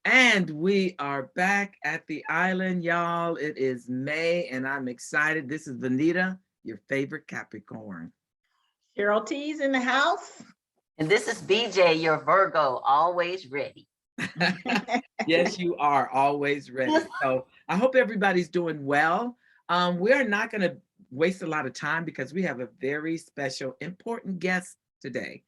And we are back at the island, y'all. It is May, and I'm excited. This is Vanita, your favorite Capricorn. Cheryl T's in the house. And this is BJ, your Virgo, always ready. Yes, you are always ready. So I hope everybody's doing well. We are not going to waste a lot of time because we have a very special, important guest today.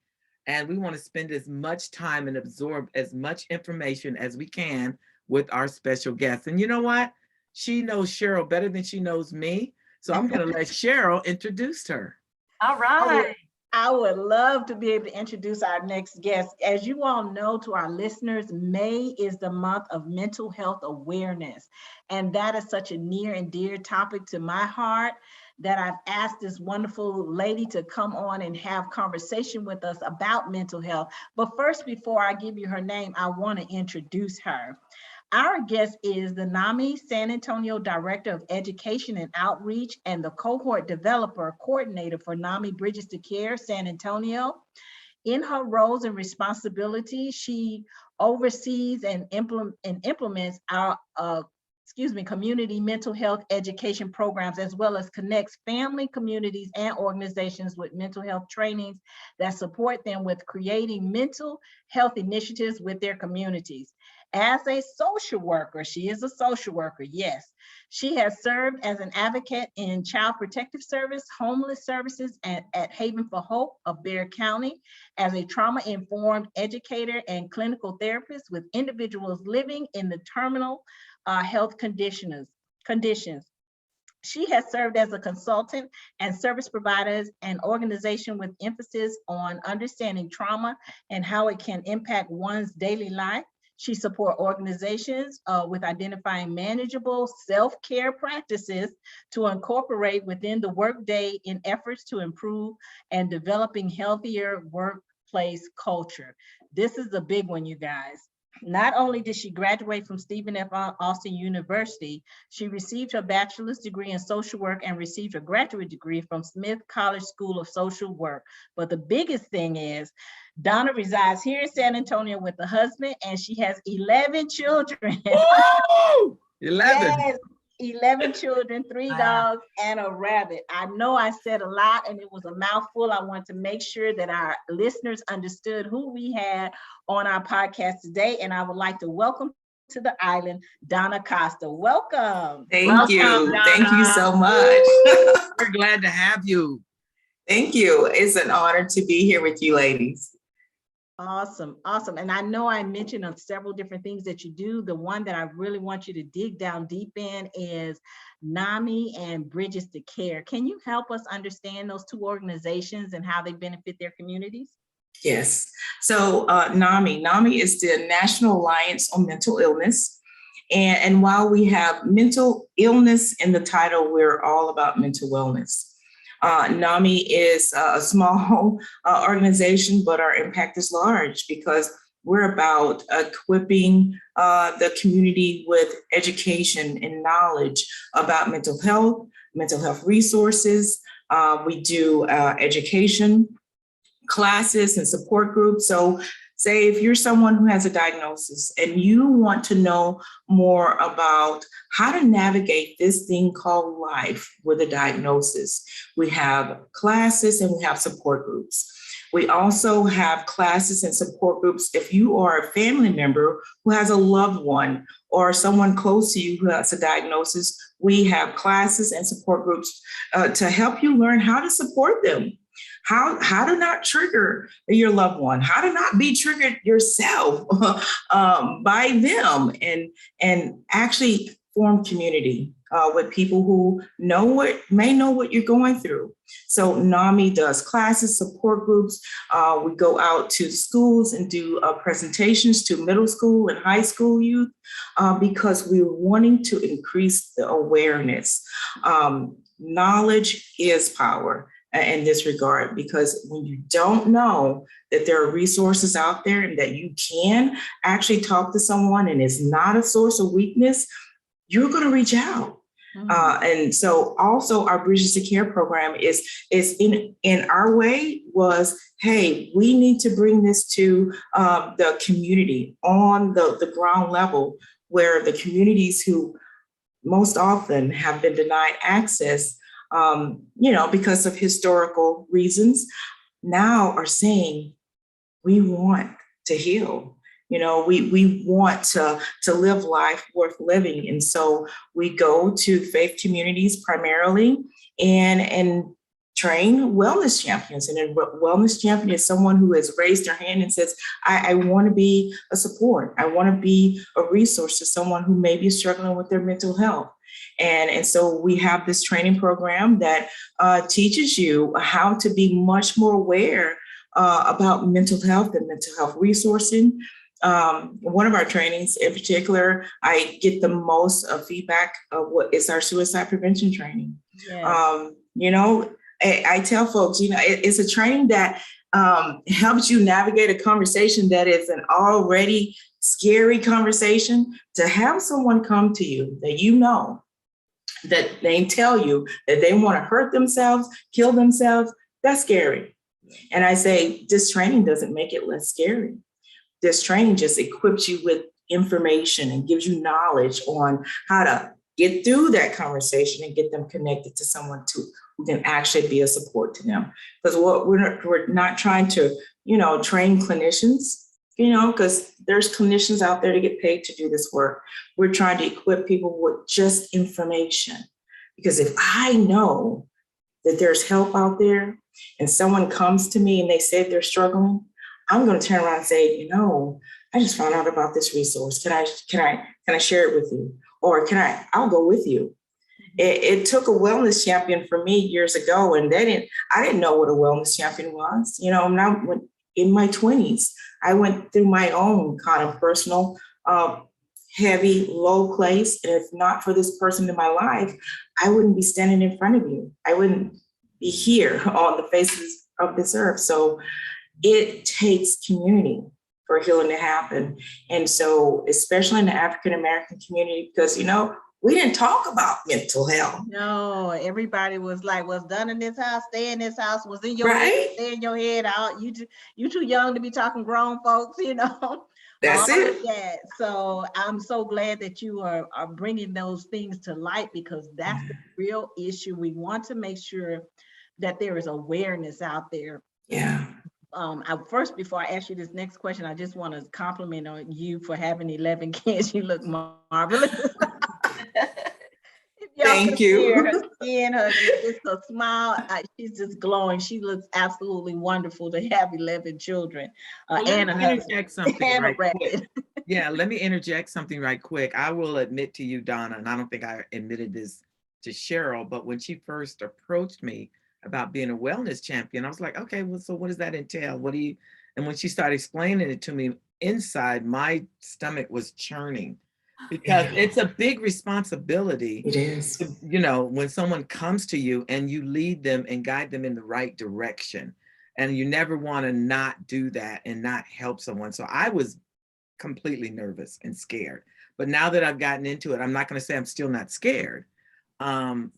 And we want to spend as much time and absorb as much information as we can with our special guest. And you know what? She knows Cheryl better than she knows me. So I'm going to let Cheryl introduce her. All right. I would love to be able to introduce our next guest. As you all know, to our listeners, May is the month of mental health awareness. And that is such a near and dear topic to my heart that I've asked this wonderful lady to come on and have conversation with us about mental health. But first, before I give you her name, I want to introduce her. Our guest is the NAMI San Antonio Director of Education and Outreach and the Cohort Developer Coordinator for NAMI Bridges to Care San Antonio. In her roles and responsibilities, she oversees and implements our community mental health education programs, as well as connects family, communities, and organizations with mental health trainings that support them with creating mental health initiatives with their communities. As a social worker, she is a social worker, yes. She has served as an advocate in Child Protective Service, Homeless Services, and at Haven for Hope of Bexar County, as a trauma-informed educator and clinical therapist with individuals living in the terminal health conditions. She has served as a consultant and service provider and organization with emphasis on understanding trauma and how it can impact one's daily life. She supports organizations with identifying manageable self-care practices to incorporate within the workday in efforts to improve and developing healthier workplace culture. This is a big one, you guys. Not only did she graduate from Stephen F. Austin University, she received her bachelor's degree in social work and received her graduate degree from Smith College School of Social Work. But the biggest thing is, Donna resides here in San Antonio with a husband, and she has 11 children. Woo! 11. Yes, 11 children, 3 dogs, and a rabbit. I know I said a lot and it was a mouthful. I want to make sure that our listeners understood who we had on our podcast today. And I would like to welcome to the island, Donna Costa. Welcome. Thank you. Donna. Thank you so much. We're glad to have you. Thank you. It's an honor to be here with you ladies. Awesome, awesome. And I know I mentioned on several different things that you do. The one that I really want you to dig down deep in is NAMI and Bridges to Care. Can you help us understand those two organizations and how they benefit their communities? Yes. So NAMI is the National Alliance on Mental Illness. And while we have mental illness in the title, we're all about mental wellness. NAMI is a small organization, but our impact is large because we're about equipping the community with education and knowledge about mental health resources. We do education classes and support groups. So say if you're someone who has a diagnosis and you want to know more about how to navigate this thing called life with a diagnosis, we have classes and we have support groups. We also have classes and support groups if you are a family member who has a loved one or someone close to you who has a diagnosis. We have classes and support groups to help you learn how to support them. How to not trigger your loved one, how to not be triggered yourself by them, and actually form community with people who may know what you're going through. So NAMI does classes, support groups. We go out to schools and do presentations to middle school and high school youth because we're wanting to increase the awareness. Knowledge is power in this regard, because when you don't know that there are resources out there and that you can actually talk to someone and it's not a source of weakness, you're going to reach out. And so also our Bridges to Care program is in our way, was, hey, we need to bring this to the community on the ground level, where the communities who most often have been denied access, because of historical reasons, now are saying, we want to heal. We want to live life worth living. And so we go to faith communities primarily and train wellness champions. And a wellness champion is someone who has raised their hand and says, I want to be a support. I want to be a resource to someone who may be struggling with their mental health. And so we have this training program that teaches you how to be much more aware about mental health and mental health resourcing. One of our trainings in particular, I get the most feedback of what is our suicide prevention training. Yes. I tell folks, it's a training that helps you navigate a conversation that is an already scary conversation. To have someone come to you that they tell you that they want to hurt themselves, kill themselves, that's scary. And I say, this training doesn't make it less scary. This training just equips you with information and gives you knowledge on how to get through that conversation and get them connected to someone who can actually be a support to them. Because we're not trying to, train clinicians, because there's clinicians out there to get paid to do this work. We're trying to equip people with just information. Because if I know that there's help out there and someone comes to me and they say they're struggling, I'm going to turn around and say, I just found out about this resource. Can I share it with you? Or I'll go with you. It took a wellness champion for me years ago, and I didn't know what a wellness champion was. Now in my 20s, I went through my own kind of personal, heavy, low place. And if not for this person in my life, I wouldn't be standing in front of you. I wouldn't be here on the faces of this earth. So it takes community for healing to happen. And so, especially in the African-American community, because, we didn't talk about mental health. No, everybody was like, what's done in this house, stay in this house, what's in your head, stay in your head out. You too young to be talking grown folks, That's it. Yeah. So I'm so glad that you are bringing those things to light, because that's the real issue. We want to make sure that there is awareness out there. Yeah. First, before I ask you this next question, I just want to compliment on you for having 11 kids. You look marvelous. Thank you. Her skin, just a smile. She's just glowing. She looks absolutely wonderful to have 11 children. Well, and let me interject something right quick. Yeah, let me interject something right quick. I will admit to you, Donna, and I don't think I admitted this to Cheryl, but when she first approached me about being a wellness champion, I was like, okay, well, so what does that entail? And when she started explaining it to me, inside my stomach was churning. Because it's a big responsibility. It is. When someone comes to you and you lead them and guide them in the right direction, and you never want to not do that and not help someone. So I was completely nervous and scared. But now that I've gotten into it, I'm not going to say I'm still not scared,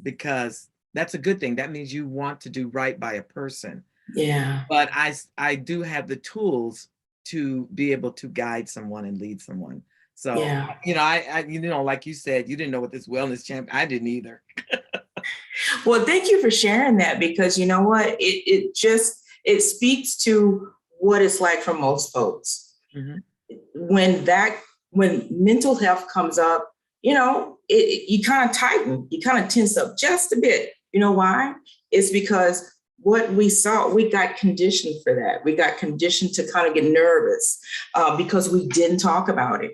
because that's a good thing. That means you want to do right by a person. Yeah. But I do have the tools to be able to guide someone and lead someone. So, I like you said, you didn't know what this wellness champion, I didn't either. Well, thank you for sharing that, because you know what, it speaks to what it's like for most folks. Mm-hmm. When mental health comes up, you kind of tighten, you kind of tense up just a bit. You know why? It's because what we saw, we got conditioned for that. We got conditioned to kind of get nervous because we didn't talk about it.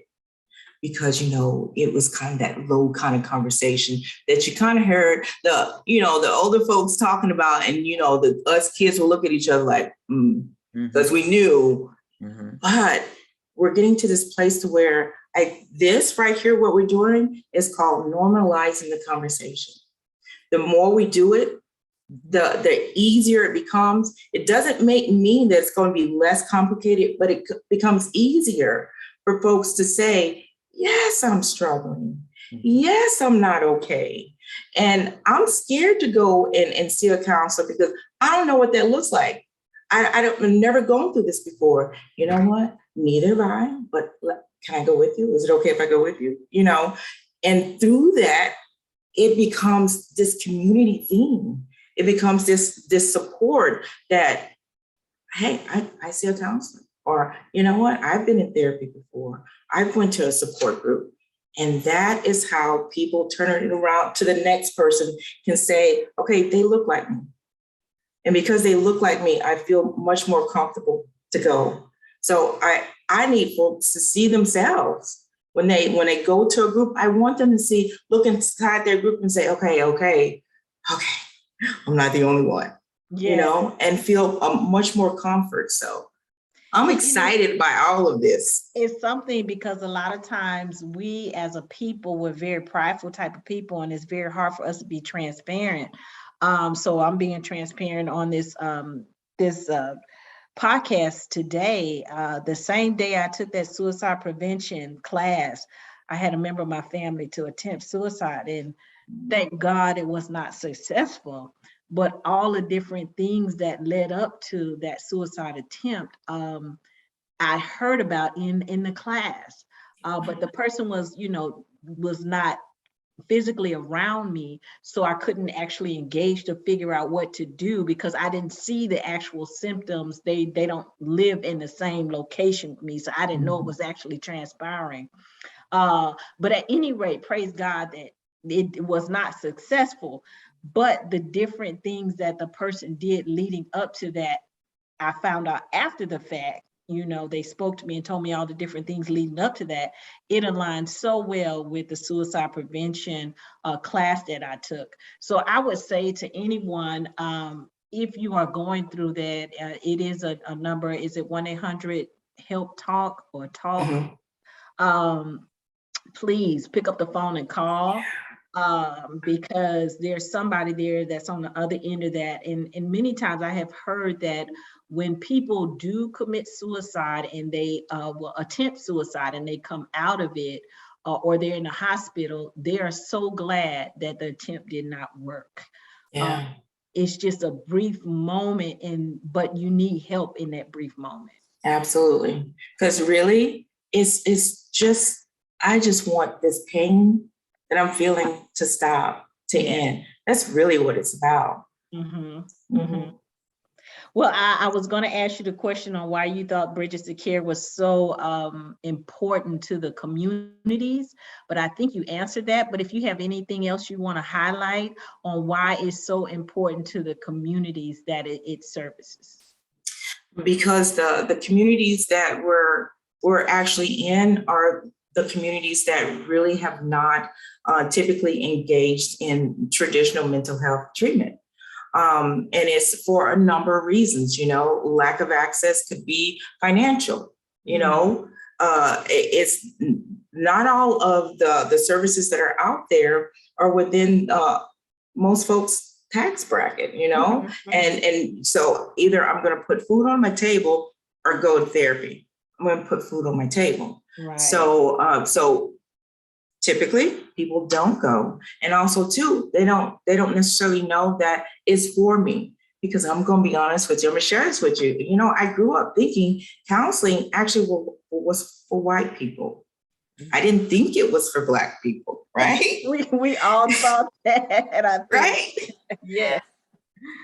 Because, it was kind of that low kind of conversation that you kind of heard the older folks talking about, and, us kids will look at each other like, because we knew. Mm-hmm. But we're getting to this place to where this right here, what we're doing is called normalizing the conversation. The more we do it, the easier it becomes. It doesn't mean that it's going to be less complicated, but it becomes easier for folks to say, yes, I'm struggling. Yes, I'm not okay. And I'm scared to go and see a counselor because I don't know what that looks like. I've never gone through this before. You know what? Neither have I, but can I go with you? Is it okay if I go with you? You know, and through that, it becomes this community theme. It becomes this support that, hey, I see a counselor, or you know what? I've been in therapy before. I've went to a support group. And that is how people turn it around to the next person, can say, okay, they look like me. And because they look like me, I feel much more comfortable to go. So I need folks to see themselves when they go to a group. I want them to look inside their group and say, okay, I'm not the only one, you know, and feel much more comfort. So I'm excited by all of this. It's something, because a lot of times we as a people, we're very prideful type of people, and it's very hard for us to be transparent. So I'm being transparent on this podcast today. The same day I took that suicide prevention class, I had a member of my family to attempt suicide, and thank God it was not successful. But all the different things that led up to that suicide attempt, I heard about in the class. But the person was not physically around me, so I couldn't actually engage to figure out what to do, because I didn't see the actual symptoms. They don't live in the same location with me, so I didn't know it was actually transpiring. But at any rate, praise God that it was not successful. But the different things that the person did leading up to that, I found out after the fact. They spoke to me and told me all the different things leading up to that. It aligned so well with the suicide prevention class that I took. So I would say to anyone, if you are going through that, it is a number. Is it 1-800-HELP-TALK or TALK? Please pick up the phone and call, because there's somebody there that's on the other end of that. And many times I have heard that when people do commit suicide and they will attempt suicide and they come out of it, or they're in a hospital, they are so glad that the attempt did not work. Yeah. It's just a brief moment, but you need help in that brief moment. Absolutely. Because really, it's just, I just want this pain that I'm feeling to stop, to end. That's really what it's about. Well, I was going to ask you the question on why you thought Bridges to Care was so important to the communities, but I think you answered that. But if you have anything else you want to highlight on why it's so important to the communities that it services. Because the communities that we're actually in are the communities that really have not typically engaged in traditional mental health treatment. And it's for a number of reasons, lack of access could be financial, it's not all of the services that are out there are within most folks' tax bracket, and so either I'm going to put food on my table or go to therapy. I'm going to put food on my table. Right. So typically people don't go. And also too, they don't necessarily know that it's for me, because I'm going to be honest with you. I'm going to share this with you. I grew up thinking counseling actually was for white people. I didn't think it was for Black people, right? We all thought that, I think. Right? Yeah.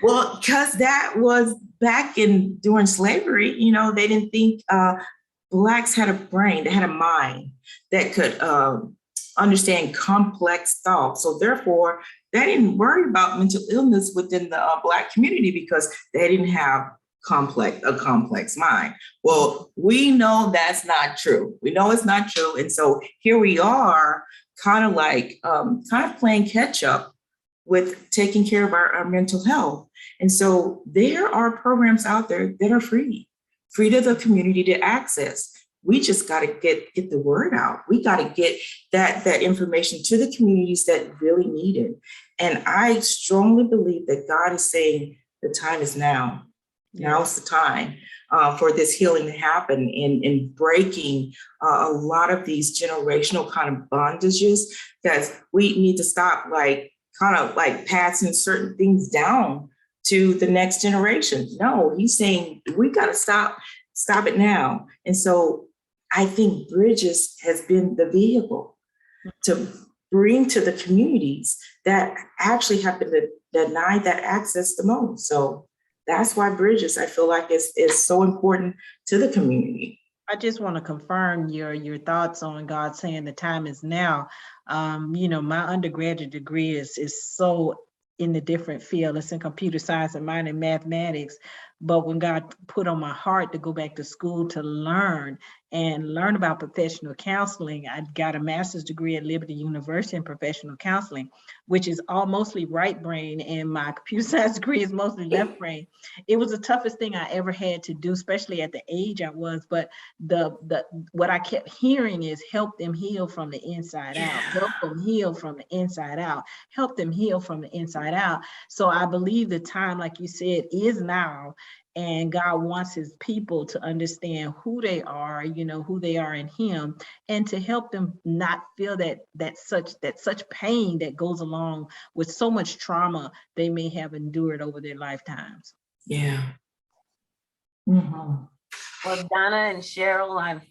Well, because that was back during slavery, they didn't think Blacks had a brain, they had a mind that could understand complex thoughts. So therefore, they didn't worry about mental illness within the Black community because they didn't have a complex mind. Well, we know that's not true. We know it's not true. And so here we are kind of playing catch up with taking care of our mental health. And so there are programs out there that are free to the community to access. We just got to get the word out. We got to get that information to the communities that really need it. And I strongly believe that God is saying the time is now. Now's the time for this healing to happen in breaking a lot of these generational kind of bondages, that we need to stop passing certain things down to the next generation. No, he's saying we got to stop it now. And so I think Bridges has been the vehicle to bring to the communities that actually have been denied that access the most. So that's why Bridges, I feel like, is so important to the community. I just want to confirm your thoughts on God saying the time is now. My undergraduate degree is so in the different field. It's in computer science and mine in mathematics. But when God put on my heart to go back to school to learn about professional counseling, I got a master's degree at Liberty University in professional counseling, which is all mostly right brain, and my computer science degree is mostly left brain. It was the toughest thing I ever had to do, especially at the age I was. But what I kept hearing is help them heal from the inside out, help them heal from the inside out, help them heal from the inside out. So I believe the time, like you said, is now. And God wants his people to understand who they are, who they are in him, and to help them not feel that such pain that goes along with so much trauma they may have endured over their lifetimes. Yeah. Mm-hmm. Well, Donna and Cheryl, I've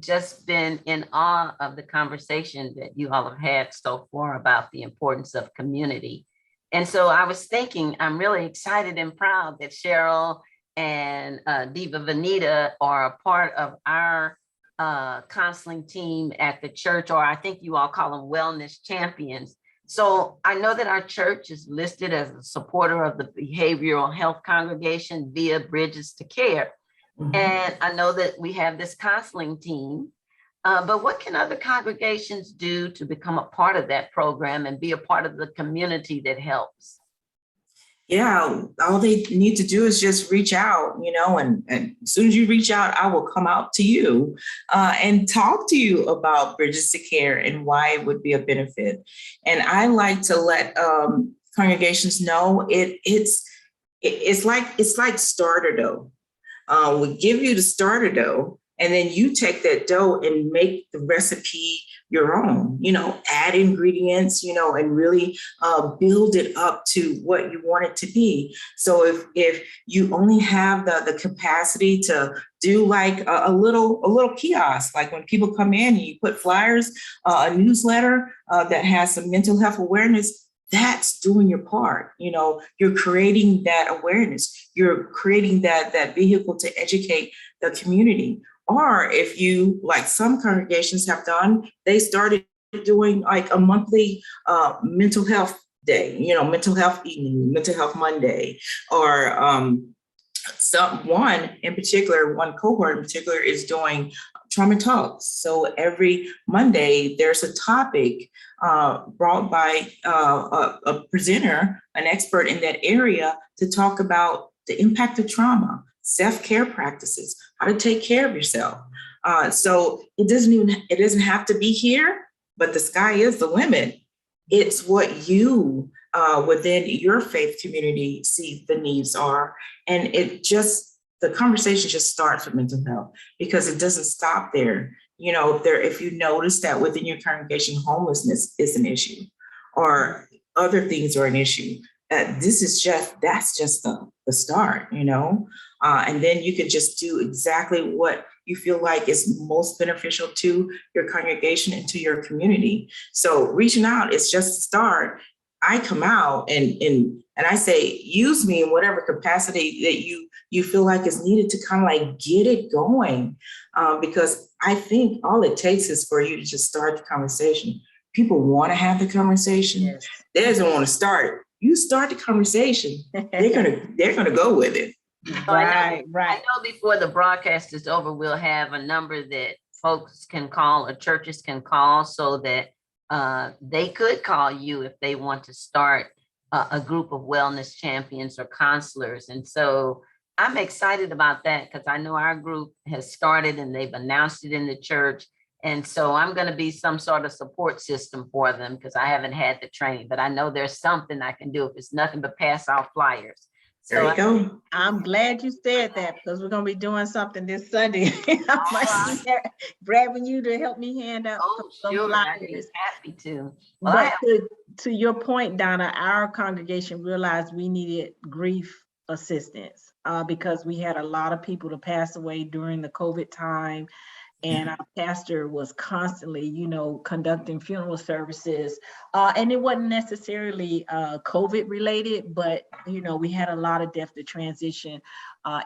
just been in awe of the conversation that you all have had so far about the importance of community. And so I was thinking, I'm really excited and proud that Cheryl and Diva Vanita are a part of our counseling team at the church, or I think you all call them wellness champions. So I know that our church is listed as a supporter of the behavioral health congregation via Bridges to Care. Mm-hmm. And I know that we have this counseling team, but what can other congregations do to become a part of that program and be a part of the community that helps? Yeah, all they need to do is just reach out, and as soon as you reach out, I will come out to you and talk to you about Bridges to Care and why it would be a benefit. And I like to let congregations know it's like starter dough. We give you the starter dough, and then you take that dough and make the recipe your own, add ingredients, and really build it up to what you want it to be. So if you only have the capacity to do like a little kiosk, like when people come in and you put flyers, a newsletter that has some mental health awareness, that's doing your part. You're creating that awareness. You're creating that vehicle to educate the community. Or if you, like some congregations have done, they started doing like a monthly mental health day, mental health evening, mental health Monday, or one cohort in particular is doing trauma talks. So every Monday there's a topic brought by a presenter, an expert in that area, to talk about the impact of trauma, self-care practices, how to take care of yourself. So it doesn't have to be here, but the sky is the limit. It's what you within your faith community see the needs are. And the conversation just starts with mental health, because it doesn't stop there. If you notice that within your congregation, homelessness is an issue, or other things are an issue, that's just the start, and then you can just do exactly what you feel like is most beneficial to your congregation and to your community. So reaching out is just a start. I come out and I say, use me in whatever capacity that you feel like is needed to kind of like get it going. Because I think all it takes is for you to just start the conversation. People want to have the conversation. Yes. They doesn't want to start. You start the conversation, they're gonna go with it. Right. I know before the broadcast is over, we'll have a number that folks can call or churches can call, so that they could call you if they want to start a group of wellness champions or counselors. And so I'm excited about that, because I know our group has started and they've announced it in the church. And so I'm going to be some sort of support system for them, because I haven't had the training, but I know there's something I can do. If it's nothing but pass out flyers, There you go. I'm glad you said that because we're going to be doing something this Sunday. I might be grabbing you to help me hand out some sure, I'd be flyers. happy to. Well, But to your point, Donna, our congregation realized we needed grief assistance because we had a lot of people to pass away during the COVID time. And our pastor was constantly, conducting funeral services. And it wasn't necessarily COVID related, but, we had a lot of death to transition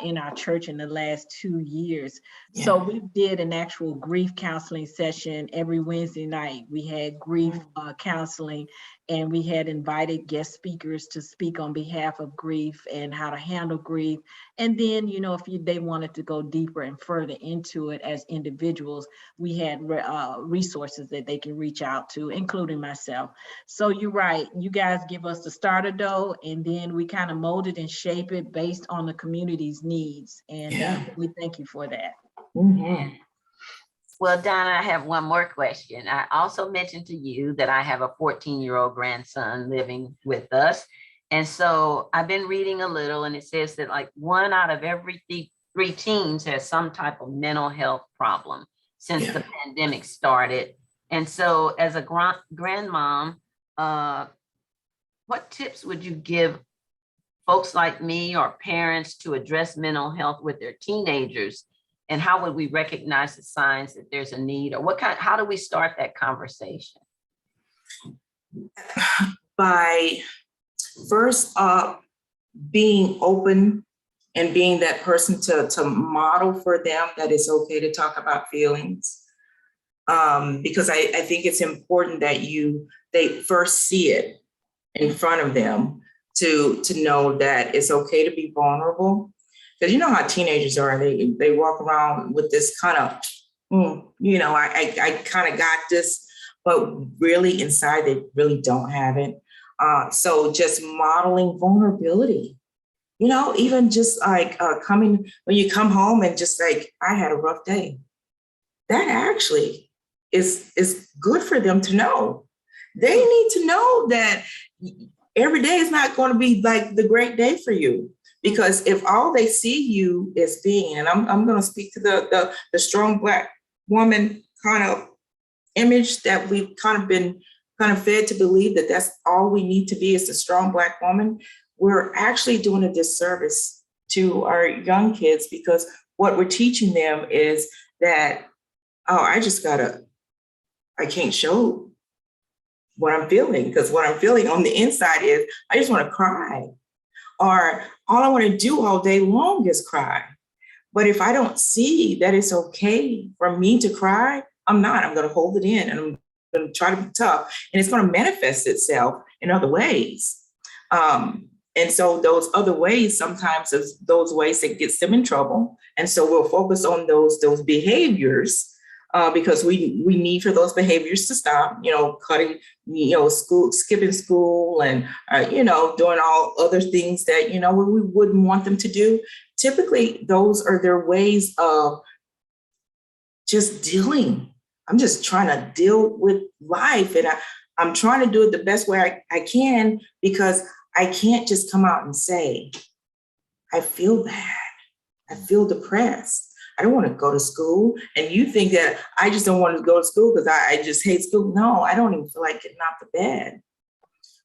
in our church in the last 2 years. Yeah. So we did an actual grief counseling session every Wednesday night. We had grief counseling, and we had invited guest speakers to speak on behalf of grief and how to handle grief. And then, if they wanted to go deeper and further into it as individuals, we had resources that they can reach out to, including myself. So you're right. You guys give us the starter dough, and then we kind of mold it and shape it based on the community's needs. And we thank you for that. Mm-hmm. Well, Donna, I have one more question. I also mentioned to you that I have a 14-year-old grandson living with us. And so I've been reading a little, and it says that like 1 out of every 3 teens has some type of mental health problem since the pandemic started. And so as a grandmom, what tips would you give folks like me or parents to address mental health with their teenagers? And how would we recognize the signs that there's a need, or how do we start that conversation? By first being open and being that person to model for them that it's okay to talk about feelings. Because I think it's important that they first see it in front of them to know that it's okay to be vulnerable. Because you know how teenagers are, they walk around with this kind of, I kind of got this, but really inside they really don't have it. So just modeling vulnerability, even just like coming, when you come home and just like, I had a rough day. That actually is good for them to know. They need to know that every day is not going to be like the great day for you. Because if all they see you as being, and I'm going to speak to the strong Black woman kind of image that we've kind of been fed to believe that that's all we need to be is the strong Black woman, we're actually doing a disservice to our young kids, because what we're teaching them is that, I can't show what I'm feeling, because what I'm feeling on the inside is I just want to cry. Or all I want to do all day long is cry. But if I don't see that it's okay for me to cry, I'm going to hold it in, and I'm going to try to be tough, and it's going to manifest itself in other ways. And so those other ways, sometimes is those ways that gets them in trouble. And so we'll focus on those behaviors because we need for those behaviors to stop, cutting, skipping school and, doing all other things that, we wouldn't want them to do. Typically, those are their ways of just dealing. I'm just trying to deal with life, and I'm trying to do it the best way I can, because I can't just come out and say, I feel bad. I feel depressed. I don't want to go to school. And you think that I just don't want to go to school because I just hate school. No, I don't even feel like getting out of bed.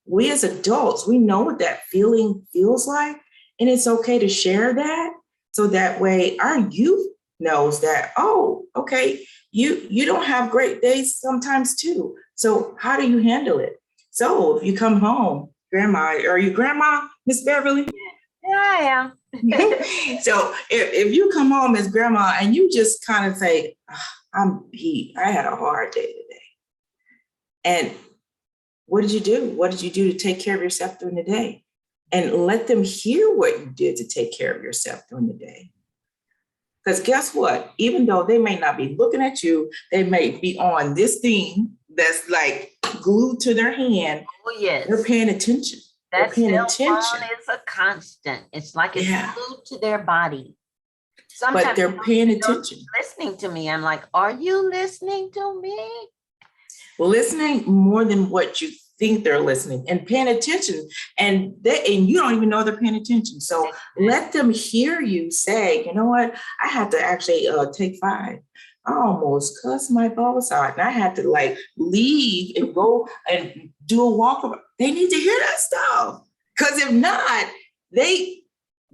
We as adults, we know what that feeling feels like. And it's okay to share that. So that way our youth knows that, oh, okay, you don't have great days sometimes too. So how do you handle it? So if you come home, Grandma, are you Grandma, Miss Beverly? Yeah, I am. So if you come home as Grandma and you just kind of say, I'm beat, I had a hard day today. And what did you do? What did you do to take care of yourself during the day? And let them hear what you did to take care of yourself during the day. Because guess what? Even though they may not be looking at you, they may be on this thing that's like glued to their hand. Oh, yes. They're paying attention. That cell phone is a constant. It's like it's glued to their body. Sometimes but they're paying attention. Listening to me. I'm like, are you listening to me? Listening more than what you think they're listening and paying attention, and you don't even know they're paying attention. So let them hear you say, you know what, I had to actually take 5. I almost cussed my boss out, and I had to like leave and go and do a walk. They need to hear that stuff, because if not, they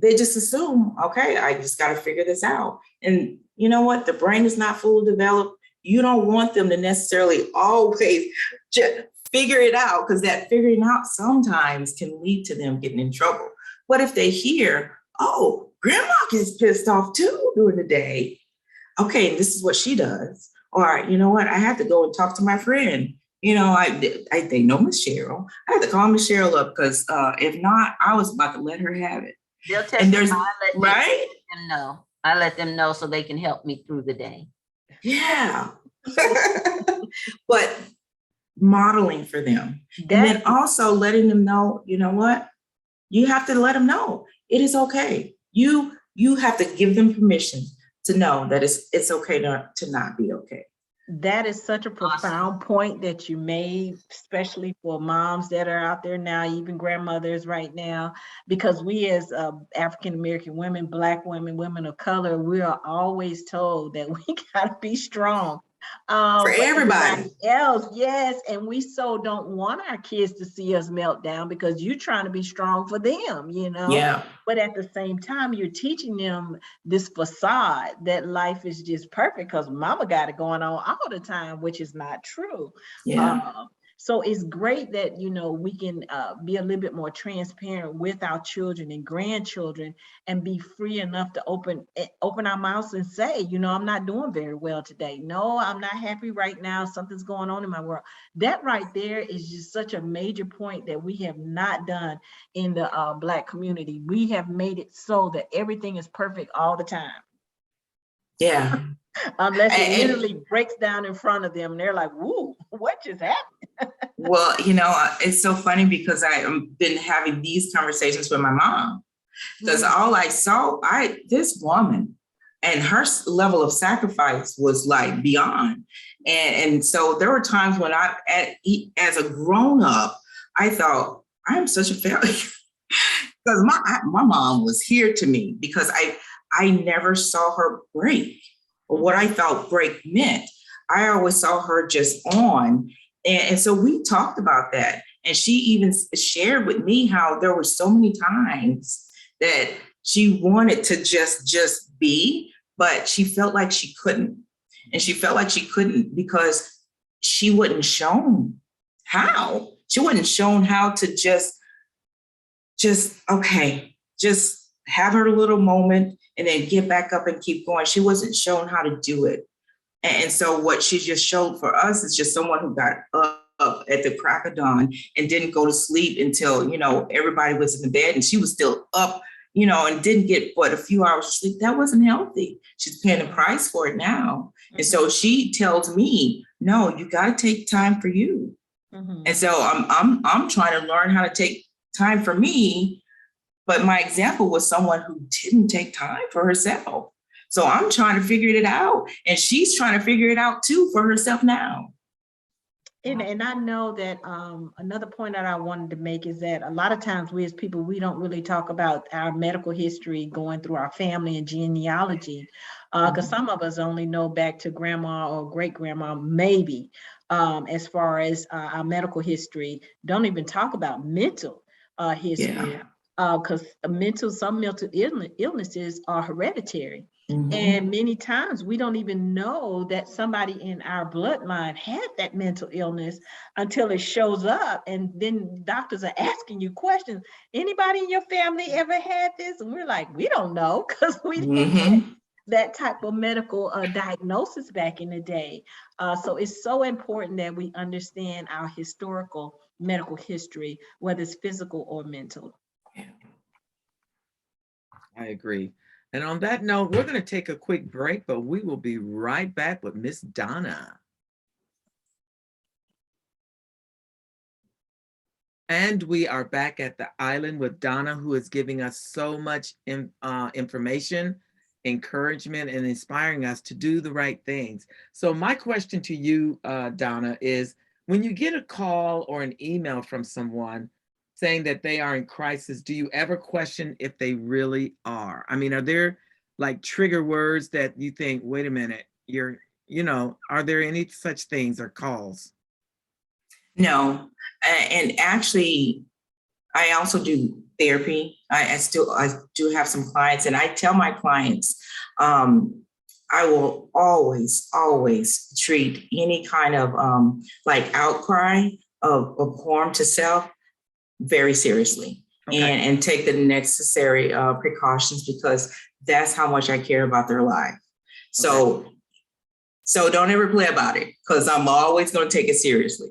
just assume, okay, I just got to figure this out. And you know what, the brain is not fully developed. You don't want them to necessarily always just figure it out, because that figuring out sometimes can lead to them getting in trouble. But if they hear, oh, grandma gets pissed off too during the day. Okay, this is what she does. Or, you know what, I have to go and talk to my friend. You know, they know Miss Cheryl. I had to call Miss Cheryl up, because if not, I was about to let her have it. They'll testify. And there's, right? I let them know so they can help me through the day. Yeah. But modeling for them. And then also letting them know, you know what? You have to let them know it is okay. You have to give them permission to know that it's okay to not be okay. That is such a profound point that you made, especially for moms that are out there now, even grandmothers right now, because we as African-American women, Black women, women of color, we are always told that we gotta be strong. For everybody else, yes, and we so don't want our kids to see us melt down, because you're trying to be strong for them, you know. Yeah. But at the same time, you're teaching them this facade that life is just perfect because mama got it going on all the time, which is not true. Yeah. So it's great that, you know, we can be a little bit more transparent with our children and grandchildren and be free enough to open our mouths and say, you know, I'm not doing very well today. No, I'm not happy right now. Something's going on in my world. That right there is just such a major point that we have not done in the Black community. We have made it so that everything is perfect all the time. Yeah. Unless it literally breaks down in front of them and they're like, woo, what just happened? Well, you know, it's so funny because I've been having these conversations with my mom, because all I saw, this woman and her level of sacrifice was like beyond. And so there were times when as a grown up, I thought, I'm such a failure. Because my mom was here to me, because I never saw her break, or what I thought break meant. I always saw her just on. And so we talked about that. And she even shared with me how there were so many times that she wanted to just be, but she felt like she couldn't. And she felt like she couldn't because she wasn't shown how. She wasn't shown how to just have her little moment and then get back up and keep going. She wasn't shown how to do it. And so what she just showed for us is just someone who got up at the crack of dawn and didn't go to sleep until, you know, everybody was in the bed and she was still up, you know, and didn't get but a few hours of sleep. That wasn't healthy. She's paying the price for it now. And so she tells me, no, you got to take time for you. And so I'm trying to learn how to take time for me. But my example was someone who didn't take time for herself. So I'm trying to figure it out. And she's trying to figure it out too for herself now. And I know that another point that I wanted to make is that a lot of times we as people, we don't really talk about our medical history going through our family and genealogy, because some of us only know back to grandma or great grandma, maybe, as far as our medical history. Don't even talk about mental history, because some mental illnesses are hereditary. And many times we don't even know that somebody in our bloodline had that mental illness until it shows up. And then doctors are asking you questions. Anybody in your family ever had this? And we're like, we don't know, because we didn't get that type of medical diagnosis back in the day. So it's so important that we understand our historical medical history, whether it's physical or mental. I agree. And on that note, we're going to take a quick break, but we will be right back with Miss Donna. And we are back at the island with Donna, who is giving us so much information, encouragement, and inspiring us to do the right things. So my question to you, Donna, is when you get a call or an email from someone saying that they are in crisis, do you ever question if they really are? I mean, are there like trigger words that you think, wait a minute, are there any such things or calls? No, and actually, I also do therapy. I do have some clients, and I tell my clients, I will always treat any kind of like outcry of harm to self very seriously, Okay. and take the necessary precautions, because that's how much I care about their life. So don't ever play about it, because I'm always going to take it seriously.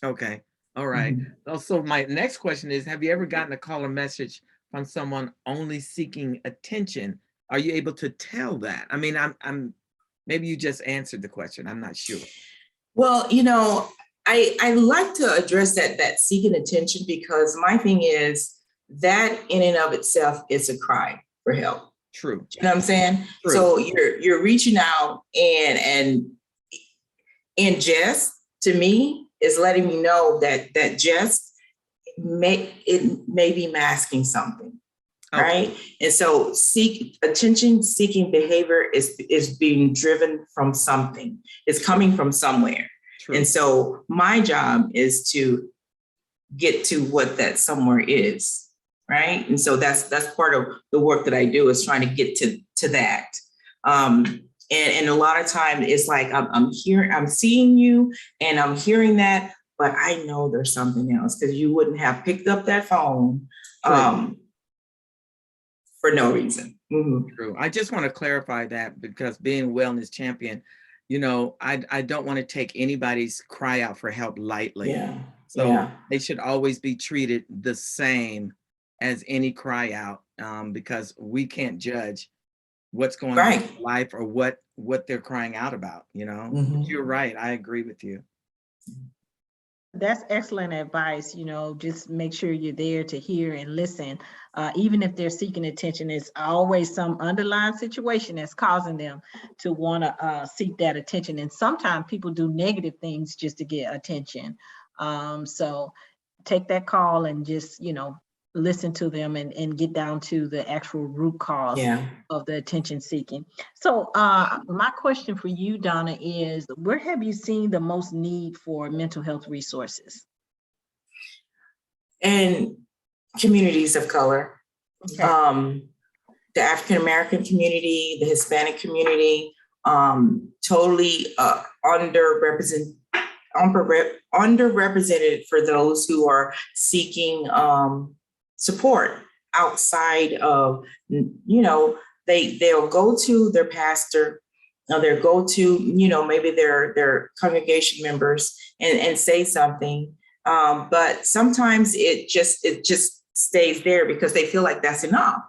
Okay. All right. Mhm. So my next question is, have you ever gotten a call or message from someone only seeking attention? Are you able to tell that? I mean, I'm maybe you just answered the question. I'm not sure. Well, I like to address that seeking attention, because my thing is that in and of itself is a cry for help. True. You know what I'm saying? True. So you're reaching out, and jest to me is letting me know that jest may be masking something. Okay. Right. And so attention seeking behavior is being driven from something. It's coming from somewhere. True. And so my job is to get to what that somewhere is. Right. And so that's part of the work that I do, is trying to get to that. And a lot of time it's like I'm seeing you and I'm hearing that, but I know there's something else, because you wouldn't have picked up that phone for no reason. Mm-hmm. True. I just want to clarify that, because being a wellness champion, I don't want to take anybody's cry out for help lightly. Yeah. So they should always be treated the same as any cry out, because we can't judge what's going on in life or what they're crying out about, Mm-hmm. But you're right. I agree with you. That's excellent advice. Just make sure you're there to hear and listen. Even if they're seeking attention, it's always some underlying situation that's causing them to want to seek that attention. And sometimes people do negative things just to get attention. So take that call and just, listen to them and get down to the actual root cause of the attention seeking. So my question for you, Donna, is where have you seen the most need for mental health resources? And communities of color, Okay. The African-American community, the Hispanic community, totally underrepresented for those who are seeking support outside of, they'll go to their pastor, they'll go to, maybe their congregation members and say something. But sometimes it just stays there because they feel like that's enough.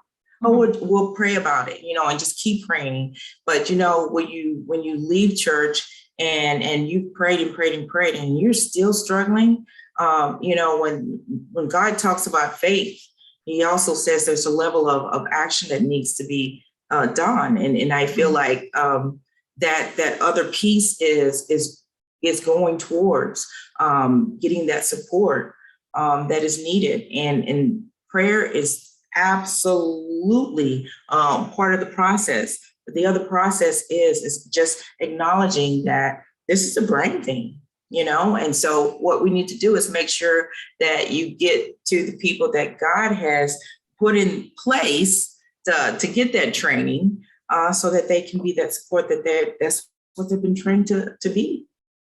Mm-hmm. Oh, we'll pray about it, and just keep praying. But when you leave church and you prayed and you're still struggling, when God talks about faith, he also says there's a level of action that needs to be done. And I feel like that other piece is going towards getting that support that is needed. And prayer is absolutely part of the process. But the other process is just acknowledging that this is a brain thing, and so what we need to do is make sure that you get to the people that God has put in place to get that training so that they can be that support that's what they've been trained to be.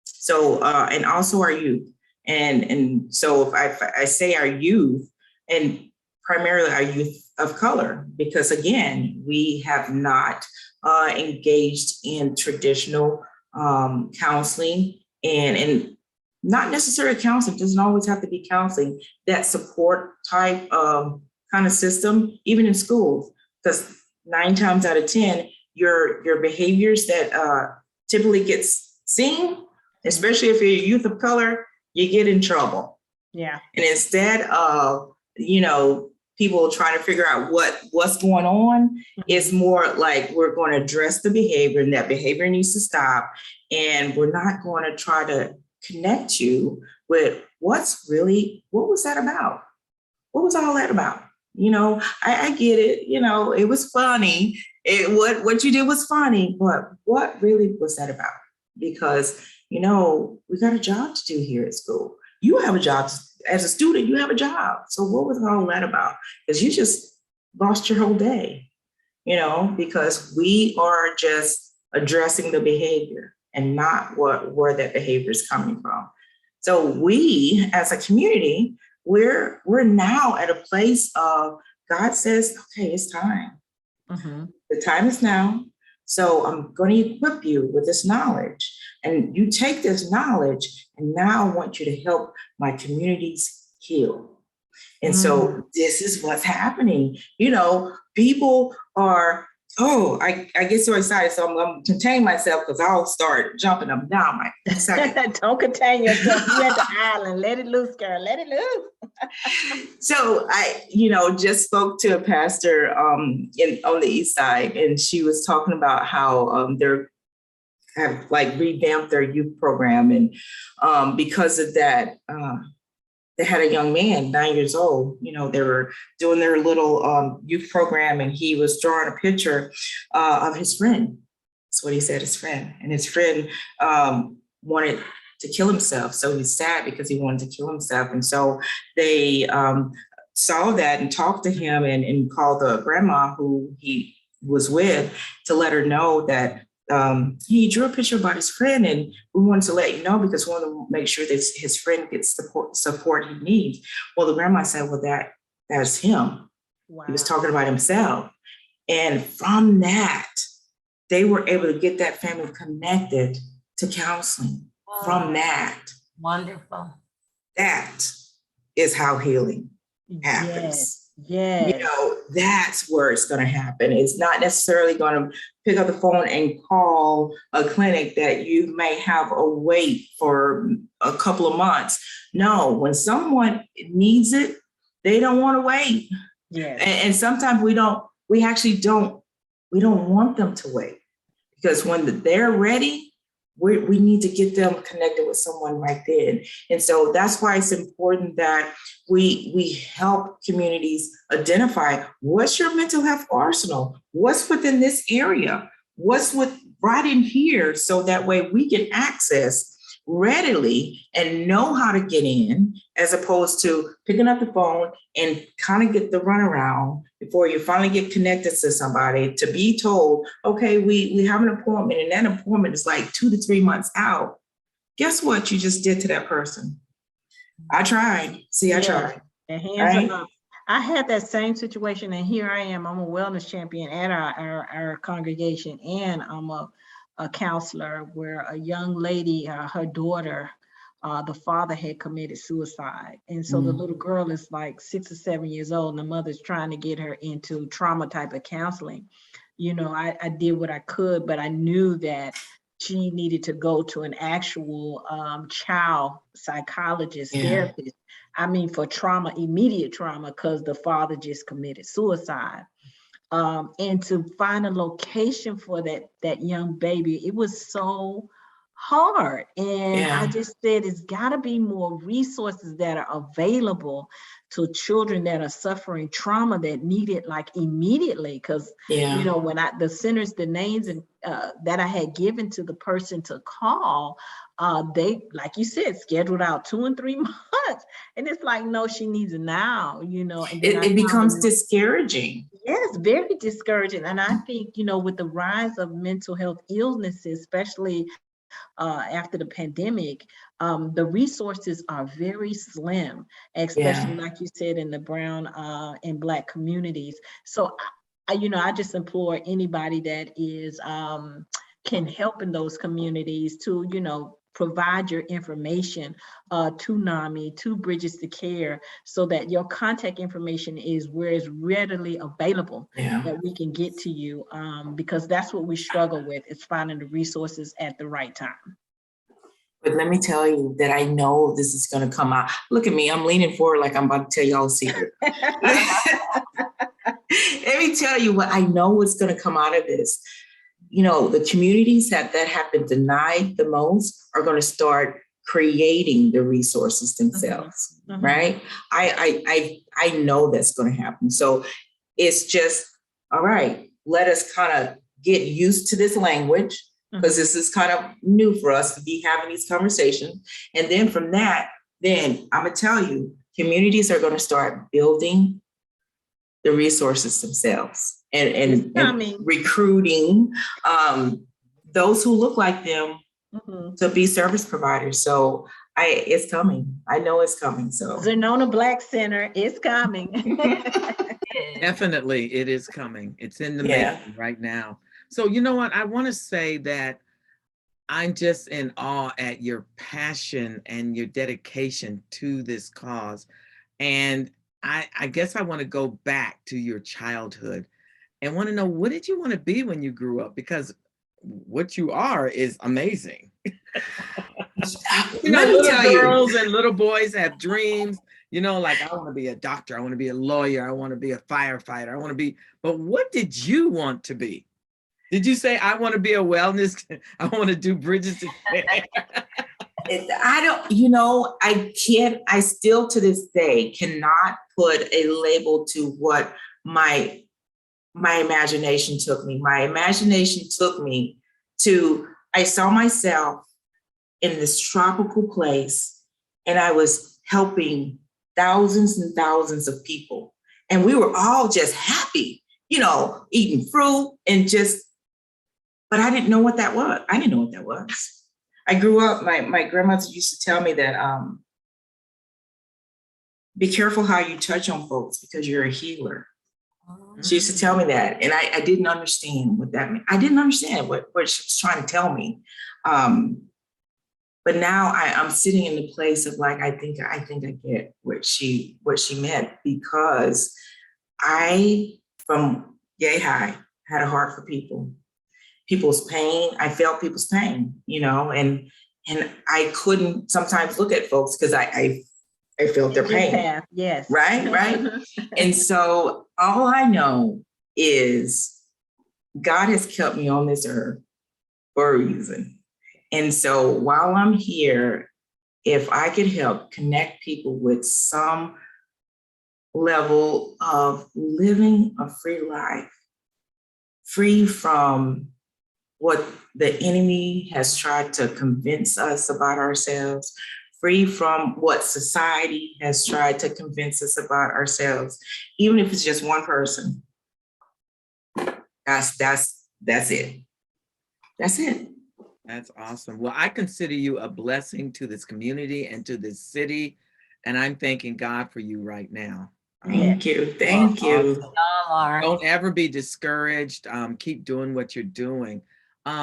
So, and also our youth. And so if I say our youth, and primarily our youth of color, because again, we have not engaged in traditional counseling and not necessarily counseling, doesn't always have to be counseling, that support type kind of system, even in schools, because 9 times out of 10, your behaviors that typically gets seen, especially if you're a youth of color, you get in trouble. Yeah. And instead of, people trying to figure out what's going on, it's more like we're going to address the behavior, and that behavior needs to stop. And we're not going to try to connect you with what was that about? What was all that about? I get it. It was funny. What you did was funny, but what really was that about? Because, we got a job to do here at school. You have a job as a student, you have a job. So what was all that about? Because you just lost your whole day, because we are just addressing the behavior and not where that behavior is coming from. So we, as a community, we're now at a place of God says, okay, it's time. Mm-hmm. The time is now. So I'm going to equip you with this knowledge. And you take this knowledge, and now I want you to help my communities heal. And so this is what's happening. People are, I get so excited. So I'm going to contain myself because I'll start jumping up and down. Don't contain yourself. You're at the island. Let it loose, girl. Let it loose. So I, just spoke to a pastor on the East Side, and she was talking about how they're have like revamped their youth program. And because of that, they had a young man, 9 years old, they were doing their little youth program, and he was drawing a picture of his friend. That's what he said, his friend. And his friend wanted to kill himself. So he's sad because he wanted to kill himself. And so they saw that and talked to him and called the grandma who he was with to let her know that he drew a picture about his friend, and we wanted to let you know because we want to make sure that his friend gets the support he needs. Well, the grandma said, well, that's him. Wow. He was talking about himself. And from that, they were able to get that family connected to counseling. Wow. From that. Wonderful. That is how healing happens. Yes. That's where it's going to happen. It's not necessarily going to pick up the phone and call a clinic that you may have a wait for a couple of months. No, when someone needs it, they don't want to wait. Yeah. And sometimes we don't want them to wait, because when they're ready, we need to get them connected with someone right then. And so that's why it's important that we help communities identify what's your mental health arsenal, what's within this area, what's right in here, so that way we can access readily and know how to get in, as opposed to picking up the phone and kind of get the runaround before you finally get connected to somebody, to be told, okay, we have an appointment, and that appointment is like 2 to 3 months out. Guess what you just did to that person? I tried. I tried. And hands up. I had that same situation, and here I am. I'm a wellness champion at our congregation, and I'm a counselor where a young lady, her daughter, the father had committed suicide. And so the little girl is like 6 or 7 years old, and the mother's trying to get her into trauma type of counseling. I did what I could, but I knew that she needed to go to an actual child psychologist, therapist. For trauma, immediate trauma, because the father just committed suicide. And to find a location for that young baby, it was so hard. And I just said, it's got to be more resources that are available to children that are suffering trauma that need it like immediately. Because, when the centers, the names and that I had given to the person to call, they, like you said, scheduled out 2 and 3 months. And it's like, no, she needs it now, and it becomes discouraging. Yes, very discouraging. And I think, with the rise of mental health illnesses, especially after the pandemic, the resources are very slim, especially like you said, in the brown and Black communities. So, I just implore anybody that is can help in those communities to, provide your information to NAMI, to Bridges to Care, so that your contact information is where it's readily available, that we can get to you, because that's what we struggle with, is finding the resources at the right time. But let me tell you that I know this is going to come out. Look at me, I'm leaning forward like I'm about to tell y'all a secret. Let me tell you what I know is going to come out of this. The communities that have been denied the most are going to start creating the resources themselves, right? I know that's going to happen. So it's just, all right, let us kind of get used to this language, because this is kind of new for us to be having these conversations. And then from that, then I'm gonna tell you, communities are gonna start building the resources themselves and recruiting those who look like them to be service providers. So it's coming. I know it's coming. So Zenona Black Center is coming. Definitely, it is coming. It's in the making right now. So you know what? I want to say that I'm just in awe at your passion and your dedication to this cause. And I guess I want to go back to your childhood and want to know, what did you want to be when you grew up? Because what you are is amazing. You know, little girls and little boys have dreams, you know, like, I want to be a doctor, I want to be a lawyer, I want to be a firefighter, I want to be, but what did you want to be? Did you say, I want to be a wellness, I want to do bridges to I don't, you know, I still to this day cannot put a label to what my imagination took me. My imagination took me to, I saw myself in this tropical place, and I was helping thousands and thousands of people. And we were all just happy, you know, eating fruit and just, but I didn't know what that was. I didn't know what that was. I grew up, my grandmother used to tell me that, be careful how you touch on folks because you're a healer. She used to tell me that. And I didn't understand what that meant. I didn't understand what she was trying to tell me. But now I'm sitting in the place of like, I think I get what she meant, because I, from yay high, had a heart for people's pain. I felt people's pain, you know, and I couldn't sometimes look at folks because I felt their pain. Yes. Right. And so all I know is God has kept me on this earth for a reason. And so while I'm here, if I could help connect people with some level of living a free life, free from what the enemy has tried to convince us about ourselves, free from what society has tried to convince us about ourselves, even if it's just one person, that's it. That's it. That's awesome. Well, I consider you a blessing to this community and to this city, and I'm thanking God for you right now. Thank you. Thank you. Awesome. Don't ever be discouraged. Keep doing what you're doing.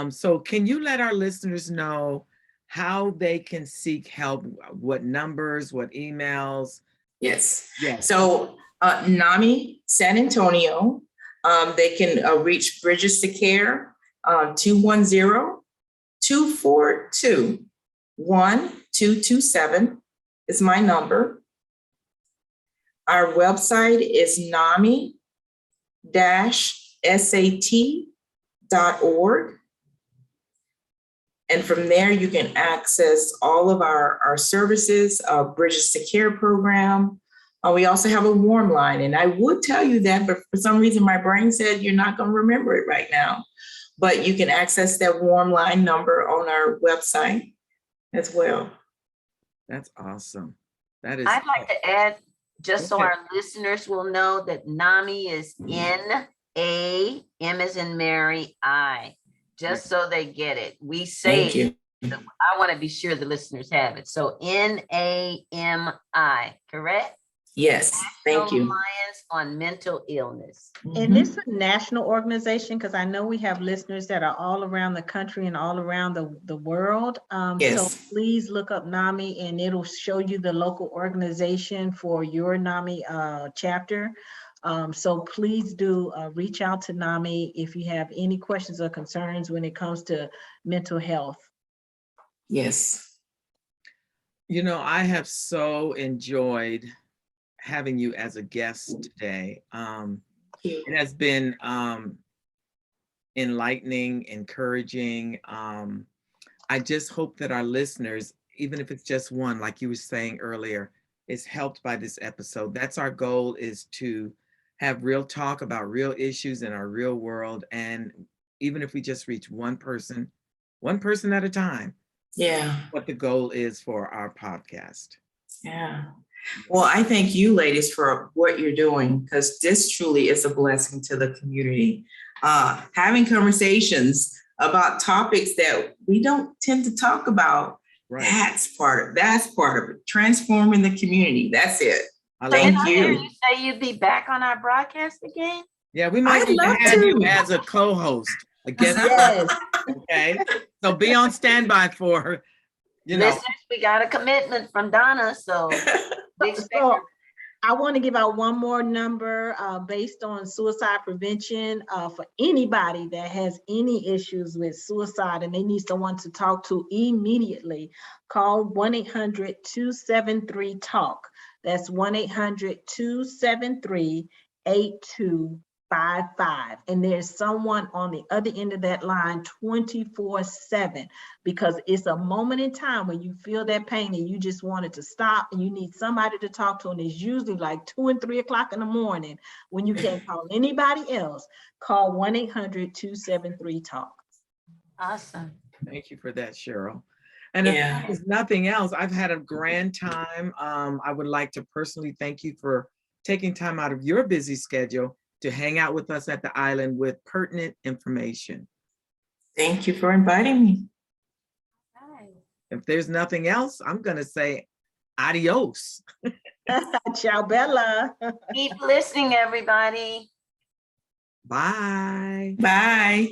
So can you let our listeners know how they can seek help? What numbers, what emails? Yes. Yes. So NAMI San Antonio, they can reach Bridges to Care, 210-242-1227 is my number. Our website is NAMI-SAT.org. And from there, you can access all of our services, Bridges to Care program. We also have a warm line. And I would tell you that, but for some reason, my brain said you're not going to remember it right now. But you can access that warm line number on our website as well. That's awesome. That is. I'd like to add, just so our listeners will know, that NAMI is N-A, M as in Mary, I. Just so they get it. We say, I want to be sure the listeners have it. So N-A-M-I, correct? Yes, thank you. Alliance on Mental Illness. And this is a national organization, because I know we have listeners that are all around the country and all around the world. So please look up NAMI and it'll show you the local organization for your NAMI chapter. So please do reach out to NAMI if you have any questions or concerns when it comes to mental health. Yes. You know, I have so enjoyed having you as a guest today. It has been enlightening, encouraging. I just hope that our listeners, even if it's just one, like you were saying earlier, is helped by this episode. That's our goal, is to have real talk about real issues in our real world. And even if we just reach one person at a time, Yeah. what the goal is for our podcast. Yeah. Well, I thank you ladies for what you're doing, because this truly is a blessing to the community. Having conversations about topics that we don't tend to talk about. Right. That's part of it. Transforming the community. That's it. So Thank did I hear you. you say you'd be back on our broadcast again? Yeah, we might I'd need to love have you to. as a co-host, a guest. Yes. Okay, so be on standby for her. Listeners, we got a commitment from Donna, so we expect So her. I want to give out one more number based on suicide prevention for anybody that has any issues with suicide and they need someone to talk to immediately. Call 1-800-273-TALK. That's 1-800-273-8255. And there's someone on the other end of that line 24/7, because it's a moment in time when you feel that pain and you just want it to stop and you need somebody to talk to. And it's usually like 2 and 3 o'clock in the morning when you can't call anybody else. Call 1-800-273-TALK. Awesome. Thank you for that, Cheryl. And if there's nothing else, I've had a grand time. I would like to personally thank you for taking time out of your busy schedule to hang out with us at the island with pertinent information. Thank you for inviting me. If there's nothing else, I'm going to say adios. Ciao, Bella. Keep listening, everybody. Bye. Bye.